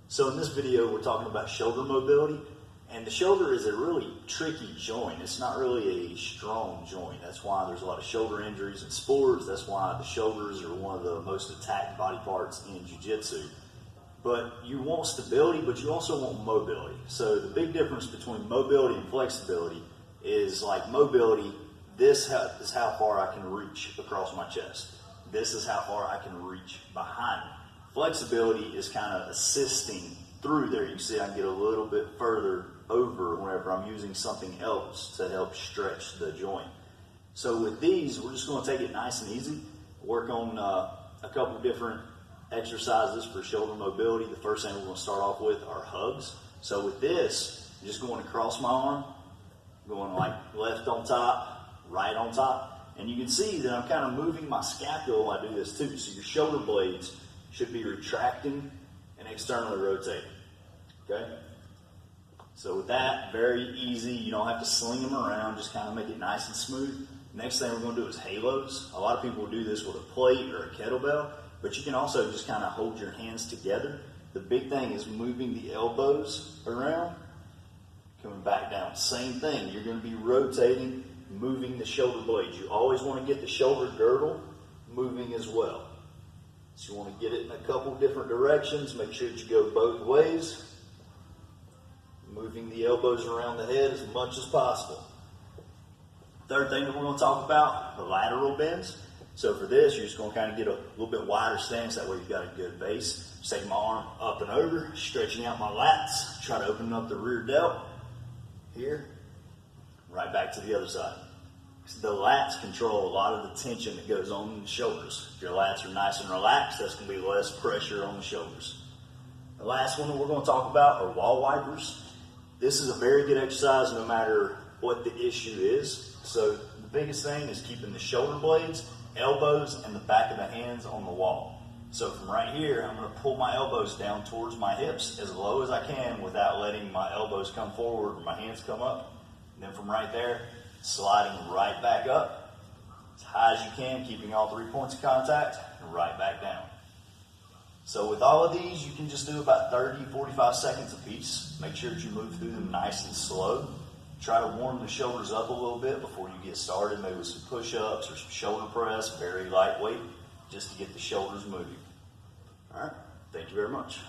So in this video, we're talking about shoulder mobility, and the shoulder is a really tricky joint. It's not really a strong joint. That's why there's a lot of shoulder injuries in sports. That's why the shoulders are one of the most attacked body parts in jiu-jitsu. But you want stability, but you also want mobility. So the big difference between mobility and flexibility is, like, mobility, this is how far I can reach across my chest. This is how far I can reach behind me. Flexibility is kind of assisting through there. You can see I can get a little bit further over whenever I'm using something else to help stretch the joint. So with these, we're just going to take it nice and easy, work on a couple different exercises for shoulder mobility. The first thing we're going to start off with are hugs. So with this, I'm just going across my arm, going like left on top, right on top. And you can see that I'm kind of moving my scapula while I do this too. So your shoulder blades should be retracting and externally rotating. Okay? So with that, very easy. You don't have to sling them around, just kind of make it nice and smooth. Next thing we're going to do is halos. A lot of people will do this with a plate or a kettlebell, but you can also just kind of hold your hands together. The big thing is moving the elbows around, coming back down. Same thing. You're going to be rotating, moving the shoulder blades. You always want to get the shoulder girdle moving as well. So you want to get it in a couple different directions. Make sure that you go both ways. Moving the elbows around the head as much as possible. Third thing that we're going to talk about, the lateral bends. So for this, you're just going to kind of get a little bit wider stance. That way you've got a good base. Just taking my arm up and over, stretching out my lats. Try to open up the rear delt. Here. Right back to the other side. The lats control a lot of the tension that goes on in the shoulders. If your lats are nice and relaxed, that's going to be less pressure on the shoulders. The last one that we're going to talk about are wall wipers. This is a very good exercise no matter what the issue is. So the biggest thing is keeping the shoulder blades, elbows, and the back of the hands on the wall. So from right here, I'm going to pull my elbows down towards my hips as low as I can without letting my elbows come forward or my hands come up. And then from right there, sliding right back up as high as you can, keeping all 3 points of contact, and right back down. So with all of these, you can just do about 30, 45 seconds a piece. Make sure that you move through them nice and slow. Try to warm the shoulders up a little bit before you get started, maybe with some push-ups or some shoulder press, very lightweight, just to get the shoulders moving. All right, thank you very much.